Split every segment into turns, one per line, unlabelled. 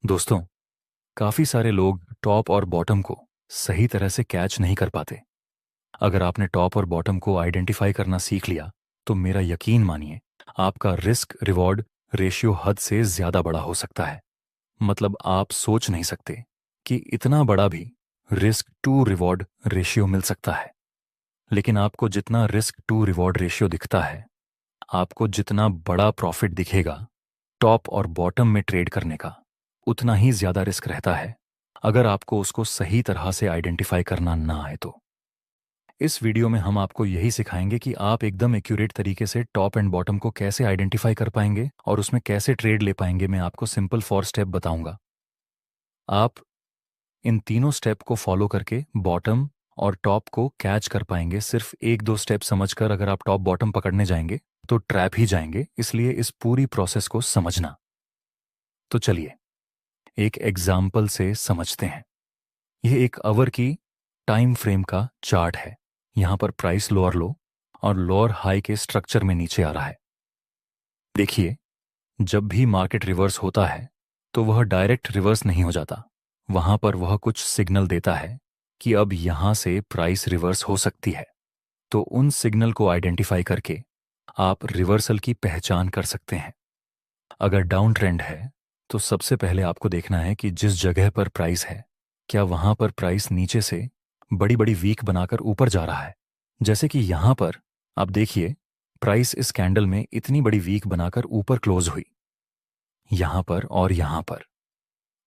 दोस्तों, काफी सारे लोग टॉप और बॉटम को सही तरह से कैच नहीं कर पाते। अगर आपने टॉप और बॉटम को आइडेंटिफाई करना सीख लिया तो मेरा यकीन मानिए, आपका रिस्क रिवॉर्ड रेशियो हद से ज्यादा बड़ा हो सकता है। मतलब आप सोच नहीं सकते कि इतना बड़ा भी रिस्क टू रिवॉर्ड रेशियो मिल सकता है। लेकिन आपको जितना रिस्क टू रिवॉर्ड रेशियो दिखता है, आपको जितना बड़ा प्रॉफिट दिखेगा टॉप और बॉटम में ट्रेड करने का, उतना ही ज्यादा रिस्क रहता है अगर आपको उसको सही तरह से आइडेंटिफाई करना ना आए तो। इस वीडियो में हम आपको यही सिखाएंगे कि आप एकदम एक्यूरेट तरीके से टॉप एंड बॉटम को कैसे आइडेंटिफाई कर पाएंगे और उसमें कैसे ट्रेड ले पाएंगे। मैं आपको सिंपल 4 स्टेप बताऊंगा। आप इन तीनों स्टेप को फॉलो करके बॉटम और टॉप को कैच कर पाएंगे। सिर्फ 1-2 स्टेप समझकर अगर आप टॉप बॉटम पकड़ने जाएंगे तो ट्रैप ही जाएंगे, इसलिए इस पूरी प्रोसेस को समझना। तो चलिए एक एग्जाम्पल से समझते हैं। यह एक आवर की टाइम फ्रेम का चार्ट है। यहां पर प्राइस लोअर लो और लोअर हाई के स्ट्रक्चर में नीचे आ रहा है। देखिए, जब भी मार्केट रिवर्स होता है तो वह डायरेक्ट रिवर्स नहीं हो जाता। वहां पर वह कुछ सिग्नल देता है कि अब यहां से प्राइस रिवर्स हो सकती है। तो उन सिग्नल को आइडेंटिफाई करके आप रिवर्सल की पहचान कर सकते हैं। अगर डाउन ट्रेंड है तो सबसे पहले आपको देखना है कि जिस जगह पर प्राइस है, क्या वहां पर प्राइस नीचे से बड़ी बड़ी वीक बनाकर ऊपर जा रहा है। जैसे कि यहां पर आप देखिए, प्राइस इस कैंडल में इतनी बड़ी वीक बनाकर ऊपर क्लोज हुई। यहां पर और यहां पर,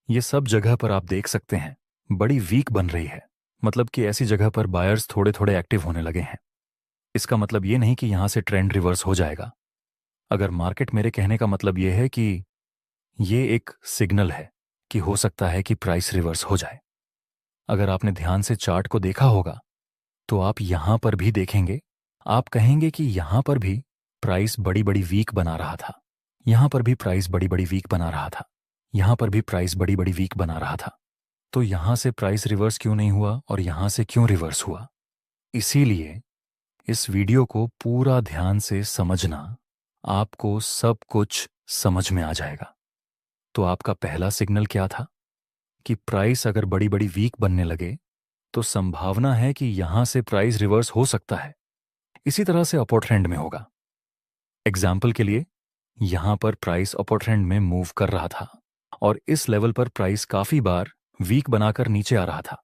ये सब जगह पर आप देख सकते हैं बड़ी वीक बन रही है। मतलब कि ऐसी जगह पर बायर्स थोड़े थोड़े एक्टिव होने लगे हैं। इसका मतलब ये नहीं कि यहां से ट्रेंड रिवर्स हो जाएगा। अगर मार्केट, मेरे कहने का मतलब यह है कि ये एक सिग्नल है कि हो सकता है कि प्राइस रिवर्स हो जाए। अगर आपने ध्यान से चार्ट को देखा होगा तो आप यहां पर भी देखेंगे, आप कहेंगे कि यहां पर भी प्राइस बड़ी बड़ी वीक बना रहा था, यहां पर भी प्राइस बड़ी बड़ी वीक बना रहा था, यहां पर भी प्राइस बड़ी बड़ी वीक बना रहा था। तो यहां से प्राइस रिवर्स क्यों नहीं हुआ और यहां से क्यों रिवर्स हुआ? इसीलिए इस वीडियो को पूरा ध्यान से समझना, आपको सब कुछ समझ में आ जाएगा। तो आपका पहला सिग्नल क्या था कि प्राइस अगर बड़ी बड़ी वीक बनने लगे तो संभावना है कि यहां से प्राइस रिवर्स हो सकता है। इसी तरह से अपर ट्रेंड में होगा। एग्जाम्पल के लिए, यहां पर प्राइस अपर ट्रेंड में मूव कर रहा था और इस लेवल पर प्राइस काफी बार वीक बनाकर नीचे आ रहा था।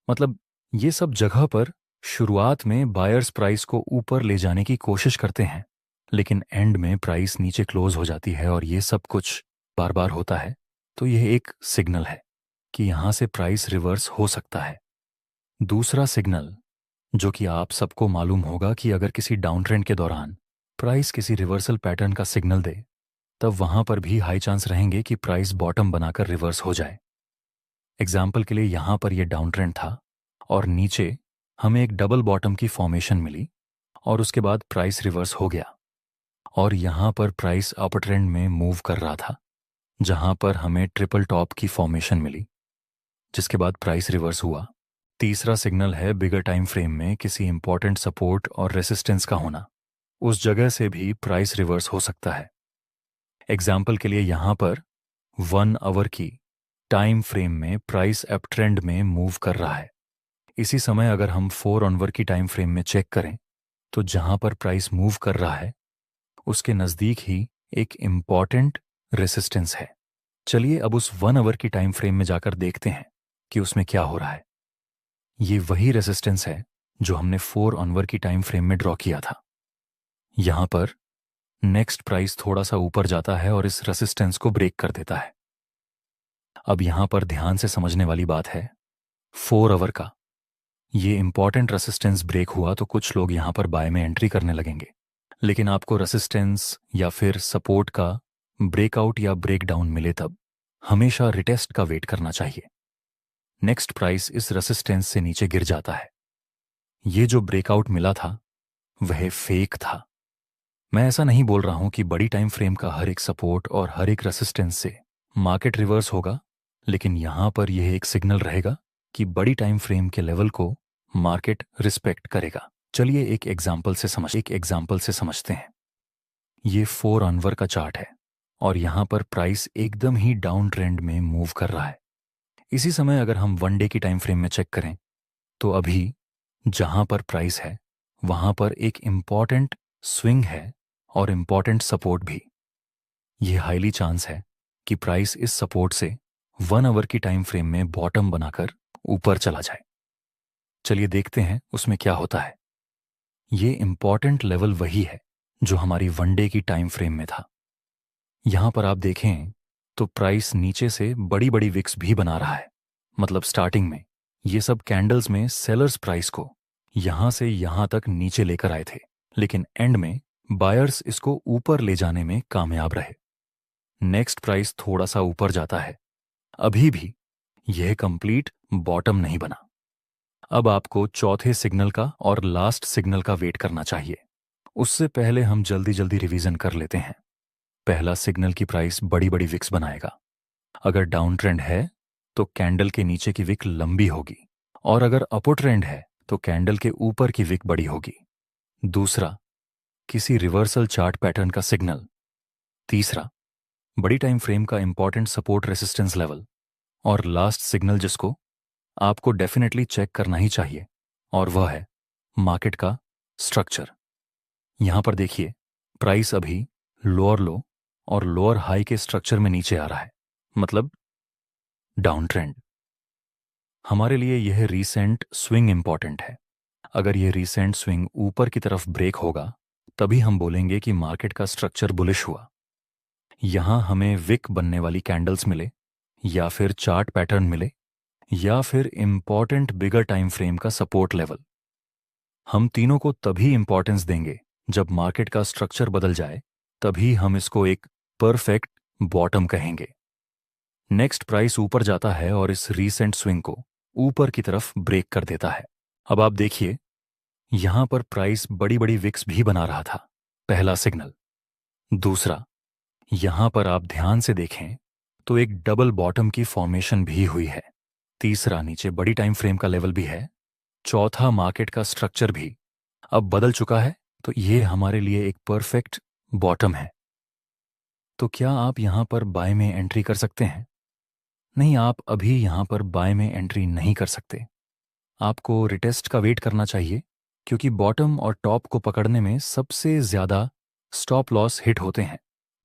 मतलब ये सब जगह पर शुरुआत में बायर्स प्राइस को ऊपर ले जाने की कोशिश करते हैं, लेकिन एंड में प्राइस नीचे क्लोज हो जाती है और ये सब कुछ बार बार होता है। तो यह एक सिग्नल है कि यहां से प्राइस रिवर्स हो सकता है। दूसरा सिग्नल, जो कि आप सबको मालूम होगा, कि अगर किसी डाउन ट्रेंड के दौरान प्राइस किसी रिवर्सल पैटर्न का सिग्नल दे, तब वहां पर भी हाई चांस रहेंगे कि प्राइस बॉटम बनाकर रिवर्स हो जाए। एग्जाम्पल के लिए, यहां पर यह डाउन ट्रेंड था और नीचे हमें एक डबल बॉटम की फॉर्मेशन मिली और उसके बाद प्राइस रिवर्स हो गया और यहां पर प्राइस अपर ट्रेंड में मूव कर रहा था, जहां पर हमें ट्रिपल टॉप की फॉर्मेशन मिली, जिसके बाद प्राइस रिवर्स हुआ। तीसरा सिग्नल है बिगर टाइम फ्रेम में किसी इंपॉर्टेंट सपोर्ट और रेसिस्टेंस का होना। उस जगह से भी प्राइस रिवर्स हो सकता है। एग्जाम्पल के लिए, यहां पर 1 आवर की टाइम फ्रेम में प्राइस अप ट्रेंड में मूव कर रहा है। इसी समय अगर हम 4 आवर की टाइम फ्रेम में चेक करें तो जहां पर प्राइस मूव कर रहा है उसके नजदीक ही एक इंपॉर्टेंट रेसिस्टेंस है। चलिए अब उस 1 आवर की टाइम फ्रेम में जाकर देखते हैं कि उसमें क्या हो रहा है। ये वही रेसिस्टेंस है जो हमने 4 आवर की टाइम फ्रेम में ड्रॉ किया था। यहां पर नेक्स्ट प्राइस थोड़ा सा ऊपर जाता है और इस रेसिस्टेंस को ब्रेक कर देता है। अब यहां पर ध्यान से समझने वाली बात है, 4 आवर का ये इंपॉर्टेंट रेसिस्टेंस ब्रेक हुआ तो कुछ लोग यहां पर बाय में एंट्री करने लगेंगे। लेकिन आपको रेसिस्टेंस या फिर सपोर्ट का ब्रेकआउट या ब्रेकडाउन मिले तब हमेशा रिटेस्ट का वेट करना चाहिए। नेक्स्ट प्राइस इस रेसिस्टेंस से नीचे गिर जाता है। ये जो ब्रेकआउट मिला था वह फेक था। मैं ऐसा नहीं बोल रहा हूं कि बड़ी टाइम फ्रेम का हर एक सपोर्ट और हर एक रेसिस्टेंस से मार्केट रिवर्स होगा, लेकिन यहां पर यह एक सिग्नल रहेगा कि बड़ी टाइम फ्रेम के लेवल को मार्केट रिस्पेक्ट करेगा। चलिए एक एग्जाम्पल से समझते हैं। ये 4 आवर का चार्ट है और यहां पर प्राइस एकदम ही डाउन ट्रेंड में मूव कर रहा है। इसी समय अगर हम 1 डे की टाइम फ्रेम में चेक करें तो अभी जहां पर प्राइस है वहां पर एक इम्पॉर्टेंट स्विंग है और इम्पॉर्टेंट सपोर्ट भी। ये हाईली चांस है कि प्राइस इस सपोर्ट से 1 आवर की टाइम फ्रेम में बॉटम बनाकर ऊपर चला जाए। चलिए देखते हैं उसमें क्या होता है। ये इम्पॉर्टेंट लेवल वही है जो हमारी 1 डे की टाइम फ्रेम में था। यहां पर आप देखें तो प्राइस नीचे से बड़ी बड़ी विक्स भी बना रहा है। मतलब स्टार्टिंग में ये सब कैंडल्स में सेलर्स प्राइस को यहां से यहां तक नीचे लेकर आए थे, लेकिन एंड में बायर्स इसको ऊपर ले जाने में कामयाब रहे। नेक्स्ट प्राइस थोड़ा सा ऊपर जाता है। अभी भी यह कंप्लीट बॉटम नहीं बना। अब आपको चौथे सिग्नल का और लास्ट सिग्नल का वेट करना चाहिए। उससे पहले हम जल्दी जल्दी रिवीजन कर लेते हैं। पहला सिग्नल की प्राइस बड़ी बड़ी विक्स बनाएगा। अगर डाउन ट्रेंड है तो कैंडल के नीचे की विक लंबी होगी, और अगर अपर ट्रेंड है तो कैंडल के ऊपर की विक बड़ी होगी। दूसरा, किसी रिवर्सल चार्ट पैटर्न का सिग्नल। तीसरा, बड़ी टाइम फ्रेम का इंपॉर्टेंट सपोर्ट रेसिस्टेंस लेवल। और लास्ट सिग्नल जिसको आपको डेफिनेटली चेक करना ही चाहिए, और वह है मार्केट का स्ट्रक्चर। यहां पर देखिए, प्राइस अभी लोअर लो और लोअर हाई के स्ट्रक्चर में नीचे आ रहा है, मतलब डाउन ट्रेंड। हमारे लिए यह रीसेंट स्विंग इंपॉर्टेंट है। अगर यह रीसेंट स्विंग ऊपर की तरफ ब्रेक होगा तभी हम बोलेंगे कि मार्केट का स्ट्रक्चर बुलिश हुआ। यहां हमें विक बनने वाली कैंडल्स मिले, या फिर चार्ट पैटर्न मिले, या फिर इंपॉर्टेंट बिगर टाइम फ्रेम का सपोर्ट लेवल। हम तीनों को तभी इंपॉर्टेंस देंगे जब मार्केट का स्ट्रक्चर बदल जाए, तभी हम इसको एक परफेक्ट बॉटम कहेंगे। नेक्स्ट प्राइस ऊपर जाता है और इस रीसेंट स्विंग को ऊपर की तरफ ब्रेक कर देता है। अब आप देखिए, यहां पर प्राइस बड़ी बड़ी विक्स भी बना रहा था, पहला सिग्नल। दूसरा, यहां पर आप ध्यान से देखें तो एक डबल बॉटम की फॉर्मेशन भी हुई है। तीसरा, नीचे बड़ी टाइम फ्रेम का लेवल भी है। चौथा, मार्केट का स्ट्रक्चर भी अब बदल चुका है, तो ये हमारे लिए एक परफेक्ट बॉटम है। तो क्या आप यहां पर बाय में एंट्री कर सकते हैं? नहीं, आप अभी यहां पर बाय में एंट्री नहीं कर सकते। आपको रिटेस्ट का वेट करना चाहिए, क्योंकि बॉटम और टॉप को पकड़ने में सबसे ज्यादा स्टॉप लॉस हिट होते हैं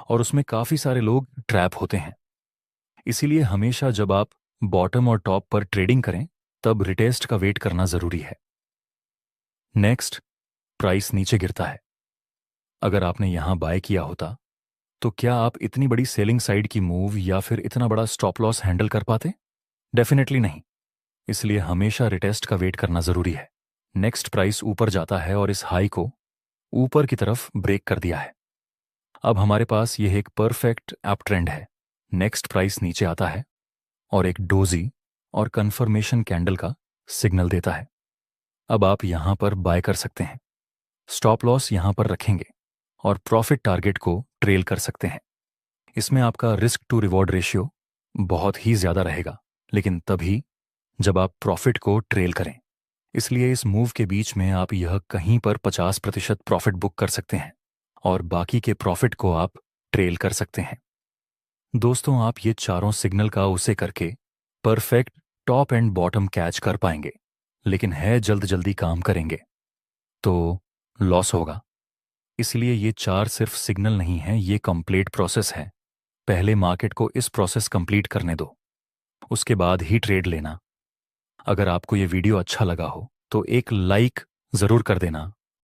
और उसमें काफी सारे लोग ट्रैप होते हैं। इसीलिए हमेशा जब आप बॉटम और टॉप पर ट्रेडिंग करें तब रिटेस्ट का वेट करना जरूरी है। नेक्स्ट, प्राइस नीचे गिरता है। अगर आपने यहां बाय किया होता तो क्या आप इतनी बड़ी सेलिंग साइड की मूव या फिर इतना बड़ा स्टॉप लॉस हैंडल कर पाते? डेफिनेटली नहीं। इसलिए हमेशा रिटेस्ट का वेट करना जरूरी है। नेक्स्ट प्राइस ऊपर जाता है और इस हाई को ऊपर की तरफ ब्रेक कर दिया है। अब हमारे पास यह एक परफेक्ट अप ट्रेंड है। नेक्स्ट प्राइस नीचे आता है और एक डोजी और कंफर्मेशन कैंडल का सिग्नल देता है। अब आप यहां पर बाय कर सकते हैं। स्टॉप लॉस यहां पर रखेंगे और प्रॉफिट टारगेट को ट्रेल कर सकते हैं। इसमें आपका रिस्क टू रिवॉर्ड रेशियो बहुत ही ज्यादा रहेगा, लेकिन तभी जब आप प्रॉफिट को ट्रेल करें। इसलिए इस मूव के बीच में आप यह कहीं पर 50% प्रॉफिट बुक कर सकते हैं और बाकी के प्रॉफिट को आप ट्रेल कर सकते हैं। दोस्तों, आप ये चारों सिग्नल का उसे करके perfect top and bottom catch कर पाएंगे, लेकिन है जल्द जल्दी काम करेंगे तो लॉस होगा। इसलिए ये चार सिर्फ सिग्नल नहीं है, ये कंप्लीट प्रोसेस है। पहले मार्केट को इस प्रोसेस कंप्लीट करने दो, उसके बाद ही ट्रेड लेना। अगर आपको ये वीडियो अच्छा लगा हो तो एक लाइक जरूर कर देना